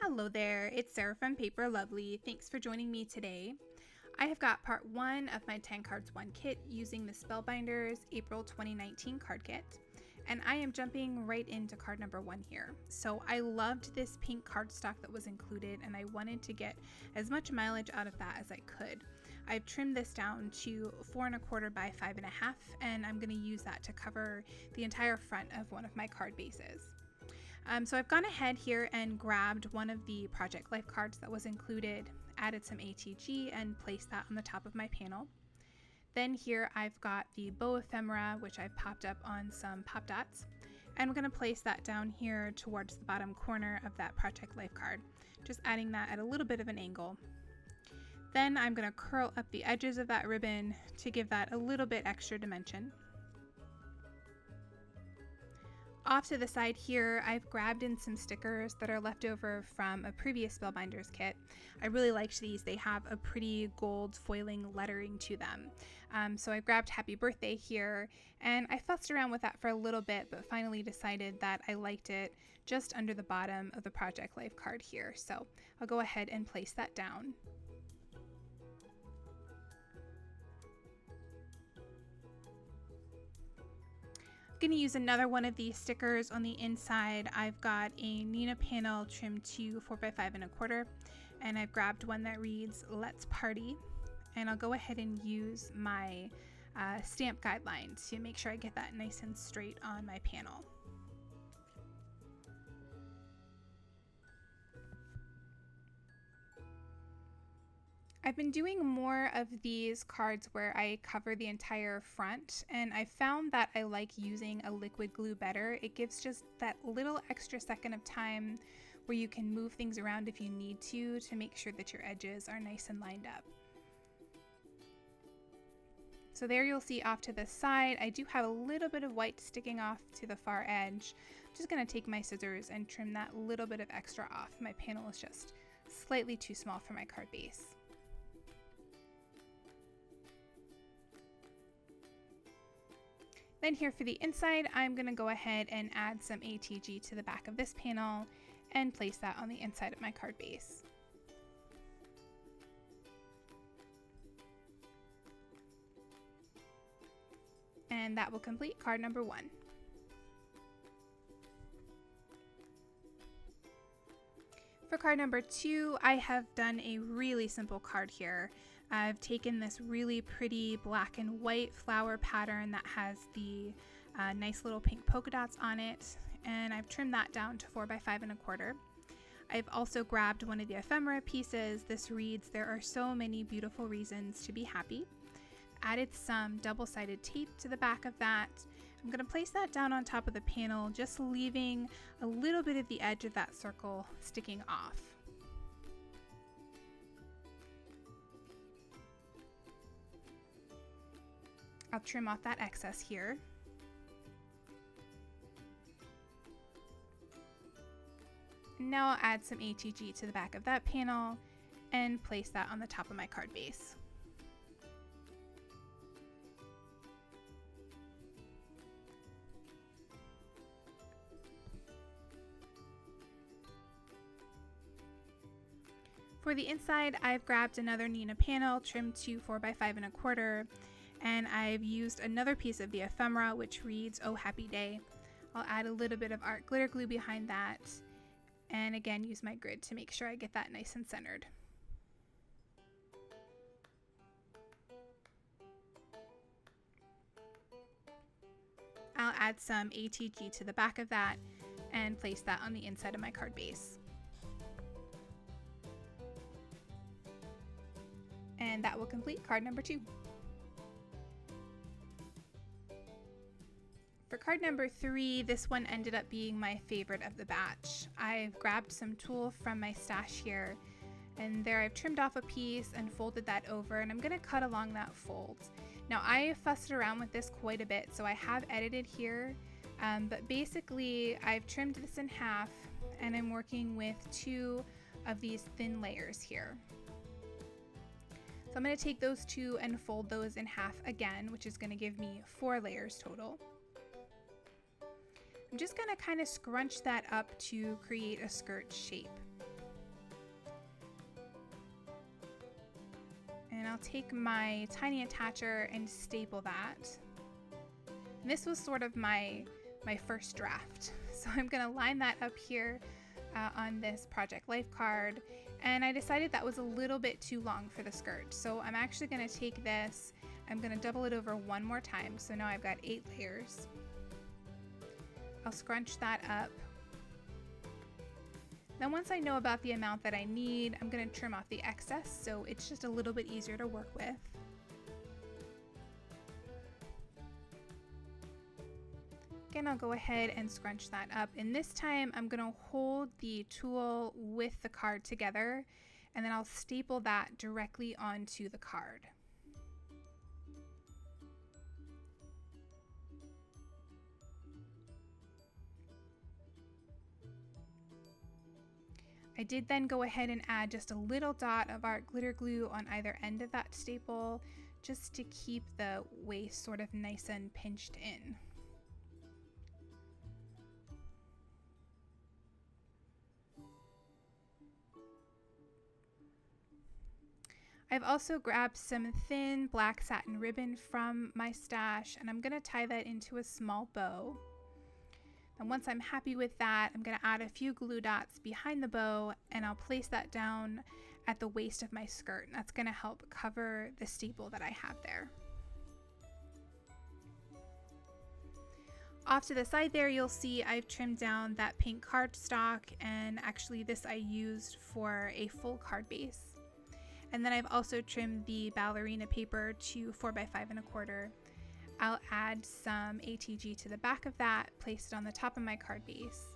Hello there, it's Sarah from Paper Lovely. Thanks for joining me today. I have got part 1 of my 10 cards 1 kit using the Spellbinders April 2019 card kit, and I am jumping right into card number 1 here. So I loved this pink cardstock that was included, and I wanted to get as much mileage out of that as I could. I've trimmed this down to 4 1/4 by 5 1/2, and I'm going to use that to cover the entire front of one of my card bases. So I've gone ahead here and grabbed one of the Project Life cards that was included, added some ATG, and placed that on the top of my panel. Then here I've got the bow ephemera, which I've popped up on some pop dots, and we're going to place that down here towards the bottom corner of that Project Life card, just adding that at a little bit of an angle. Then I'm going to curl up the edges of that ribbon to give that a little bit extra dimension. Off to the side here, I've grabbed in some stickers that are left over from a previous Spellbinders kit. I really liked these. They have a pretty gold foiling lettering to them. So I grabbed Happy Birthday here, and I fussed around with that for a little bit, but finally decided that I liked it just under the bottom of the Project Life card here. So I'll go ahead and place that down. I'm going to use another one of these stickers on the inside. I've got a Nina panel trimmed to 4 by 5 1/4, and I've grabbed one that reads Let's Party, and I'll go ahead and use my stamp guideline to make sure I get that nice and straight on my panel. I've been doing more of these cards where I cover the entire front, and I found that I like using a liquid glue better. It gives just that little extra second of time where you can move things around if you need to make sure that your edges are nice and lined up. So there you'll see off to the side, I do have a little bit of white sticking off to the far edge. I'm just going to take my scissors and trim that little bit of extra off. My panel is just slightly too small for my card base. Then here for the inside, I'm going to go ahead and add some ATG to the back of this panel and place that on the inside of my card base. And that will complete card number 1. For card number 2, I have done a really simple card here. I've taken this really pretty black and white flower pattern that has the nice little pink polka dots on it, and I've trimmed that down to 4 by 5 1/4. I've also grabbed one of the ephemera pieces. This reads, There are so many beautiful reasons to be happy. Added some double-sided tape to the back of that. I'm going to place that down on top of the panel, just leaving a little bit of the edge of that circle sticking off. I'll trim off that excess here. Now I'll add some ATG to the back of that panel and place that on the top of my card base. For the inside, I've grabbed another Nina panel trimmed to 4 by 5 1/4, and I've used another piece of the ephemera which reads Oh Happy Day. I'll add a little bit of art glitter glue behind that, and again use my grid to make sure I get that nice and centered. I'll add some ATG to the back of that and place that on the inside of my card base. And that will complete card number 2. For card number 3, this one ended up being my favorite of the batch. I've grabbed some tulle from my stash here, and there I've trimmed off a piece and folded that over, and I'm going to cut along that fold. Now I fussed around with this quite a bit, so I have edited here, but basically I've trimmed this in half, and I'm working with 2 of these thin layers here. So I'm going to take those 2 and fold those in half again, which is going to give me 4 layers total. I'm just going to kind of scrunch that up to create a skirt shape. And I'll take my tiny attacher and staple that. And this was sort of my first draft. So I'm gonna line that up here on this Project Life card. And I decided that was a little bit too long for the skirt. So I'm actually gonna take this, I'm gonna double it over one more time. So now I've got 8 layers. I'll scrunch that up. Then once I know about the amount that I need, I'm gonna trim off the excess so it's just a little bit easier to work with. Again, I'll go ahead and scrunch that up, and this time I'm going to hold the tool with the card together, and then I'll staple that directly onto the card. I did then go ahead and add just a little dot of art glitter glue on either end of that staple, just to keep the waist sort of nice and pinched in. I've also grabbed some thin black satin ribbon from my stash, and I'm going to tie that into a small bow. And once I'm happy with that, I'm going to add a few glue dots behind the bow, and I'll place that down at the waist of my skirt. And that's going to help cover the staple that I have there. Off to the side there, you'll see I've trimmed down that pink cardstock, and actually this I used for a full card base. And then I've also trimmed the ballerina paper to 4x5¼ I'll add some ATG to the back of that, place it on the top of my card base.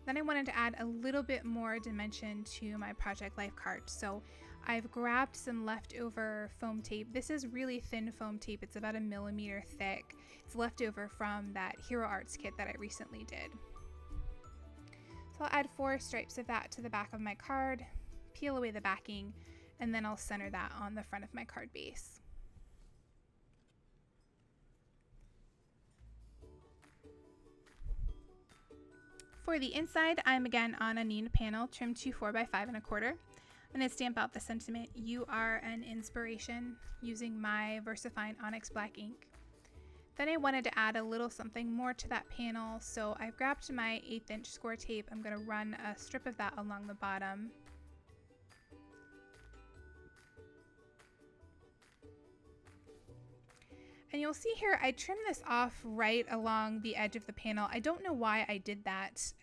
Then I wanted to add a little bit more dimension to my Project Life card. So I've grabbed some leftover foam tape. This is really thin foam tape. It's about 1 millimeter thick. It's leftover from that Hero Arts kit that I recently did. So I'll add 4 stripes of that to the back of my card, peel away the backing, and then I'll center that on the front of my card base. For the inside, I'm again on a Neenah panel trimmed to 4x5¼ I'm going to stamp out the sentiment, "You are an inspiration," using my VersaFine Onyx Black ink. Then I wanted to add a little something more to that panel, so I've grabbed my 1/8 inch score tape. I'm going to run a strip of that along the bottom. And you'll see here, I trimmed this off right along the edge of the panel. I don't know why I did that,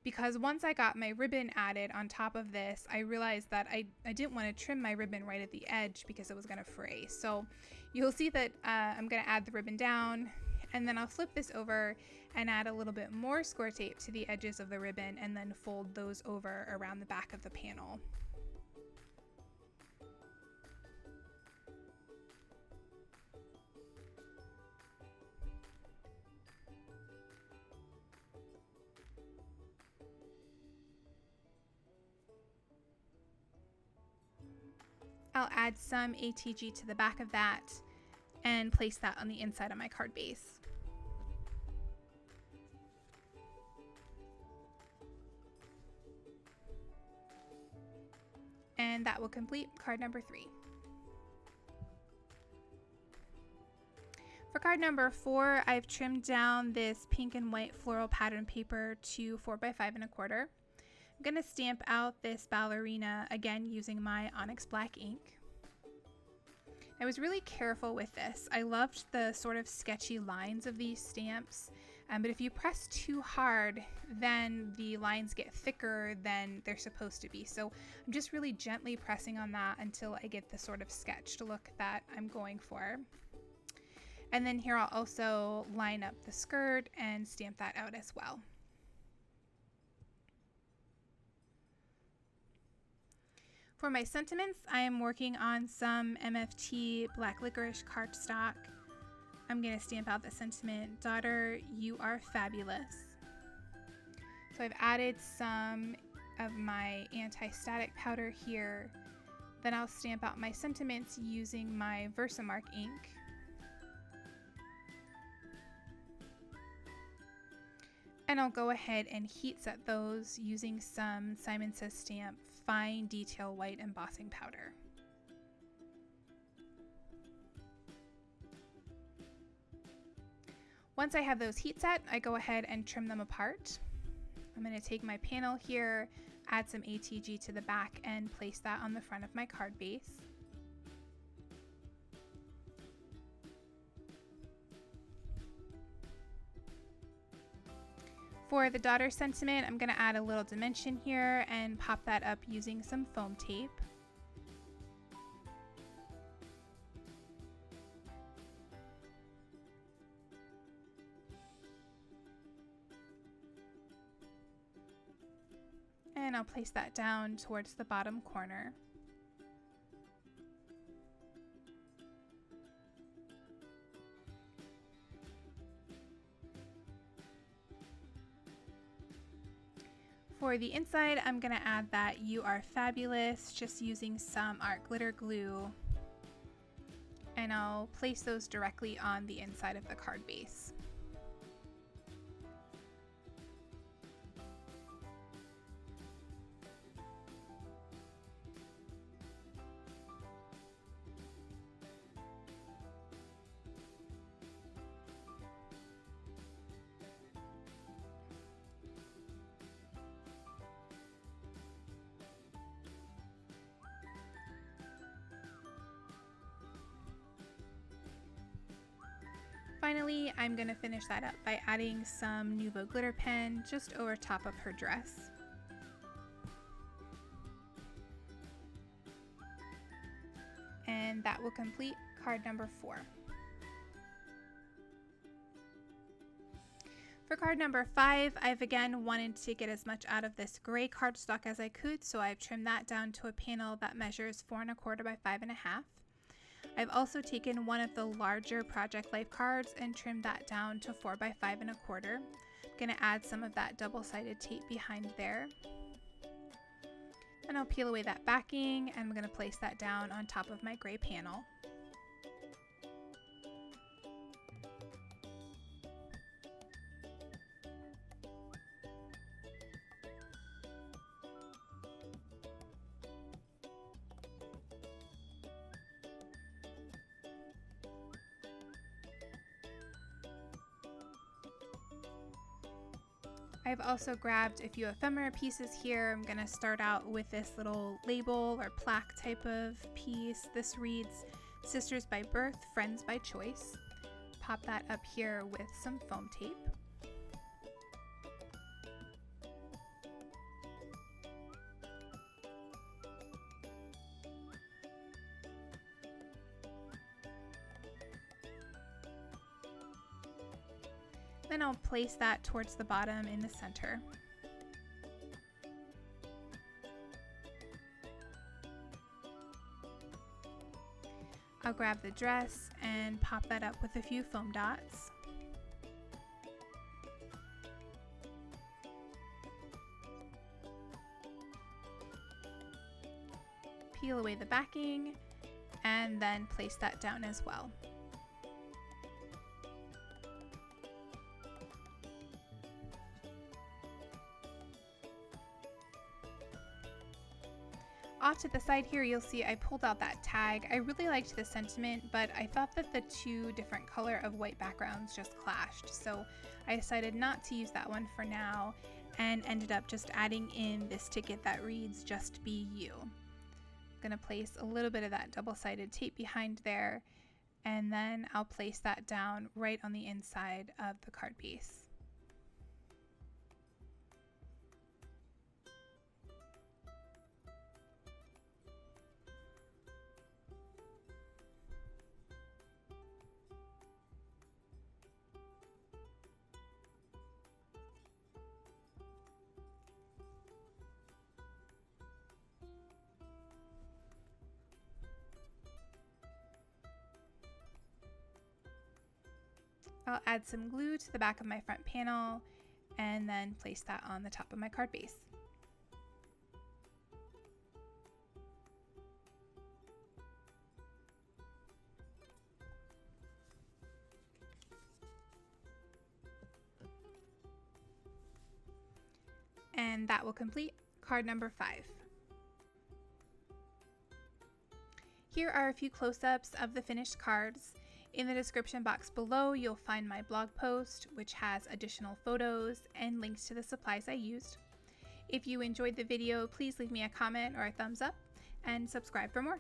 because once I got my ribbon added on top of this, I realized that I didn't want to trim my ribbon right at the edge because it was going to fray. So you'll see that I'm going to add the ribbon down, and then I'll flip this over and add a little bit more score tape to the edges of the ribbon, and then fold those over around the back of the panel. I'll add some ATG to the back of that and place that on the inside of my card base. And that will complete card number 3. For card number 4, I've trimmed down this pink and white floral pattern paper to 4x5¼ I'm going to stamp out this ballerina again using my Onyx Black ink. I was really careful with this. I loved the sort of sketchy lines of these stamps, but if you press too hard, then the lines get thicker than they're supposed to be. So I'm just really gently pressing on that until I get the sort of sketched look that I'm going for. And then here I'll also line up the skirt and stamp that out as well. For my sentiments, I am working on some MFT Black Licorice cardstock. I'm going to stamp out the sentiment, "Daughter, you are fabulous." So I've added some of my anti-static powder here. Then I'll stamp out my sentiments using my Versamark ink. And I'll go ahead and heat set those using some Simon Says Stamp Fine Detail White Embossing Powder. Once I have those heat set, I go ahead and trim them apart. I'm going to take my panel here, add some ATG to the back, and place that on the front of my card base. For the daughter sentiment, I'm going to add a little dimension here and pop that up using some foam tape. And I'll place that down towards the bottom corner. For the inside, I'm going to add that "You Are Fabulous," just using some art glitter glue. And I'll place those directly on the inside of the card base. Finally, I'm going to finish that up by adding some Nuvo glitter pen just over top of her dress. And that will complete card number 4. For card number 5, I've again wanted to get as much out of this gray cardstock as I could, so I've trimmed that down to a panel that measures 4 1/4 by 5 1/2. I've also taken one of the larger Project Life cards and trimmed that down to 4 by 5 1/4. I'm going to add some of that double-sided tape behind there. And I'll peel away that backing, and I'm going to place that down on top of my gray panel. I've also grabbed a few ephemera pieces here. I'm going to start out with this little label or plaque type of piece. This reads, "Sisters by Birth, Friends by Choice." Pop that up here with some foam tape. Then I'll place that towards the bottom in the center. I'll grab the dress and pop that up with a few foam dots. Peel away the backing and then place that down as well. Off to the side here, you'll see I pulled out that tag. I really liked the sentiment, but I thought that the two different color of white backgrounds just clashed. So I decided not to use that one for now and ended up just adding in this ticket that reads, "Just Be You." I'm gonna place a little bit of that double-sided tape behind there, and then I'll place that down right on the inside of the card base. I'll add some glue to the back of my front panel and then place that on the top of my card base. And that will complete card number 5. Here are a few close-ups of the finished cards. In the description box below, you'll find my blog post, which has additional photos and links to the supplies I used. If you enjoyed the video, please leave me a comment or a thumbs up and subscribe for more.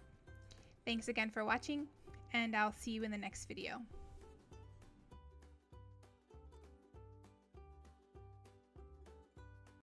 Thanks again for watching, and I'll see you in the next video.